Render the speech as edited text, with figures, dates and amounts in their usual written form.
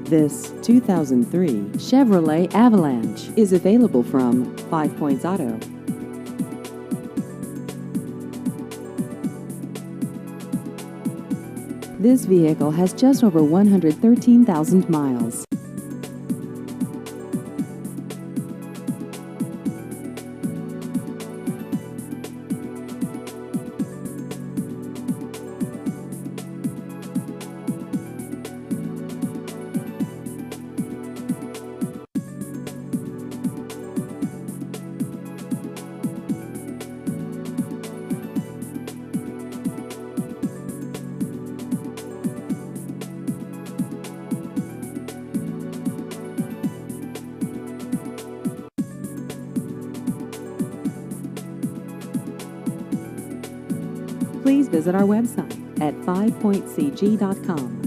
This 2003 Chevrolet Avalanche is available from 5 Points Auto. This vehicle has just over 113,000 miles. Please visit our website at fivepointcg.com.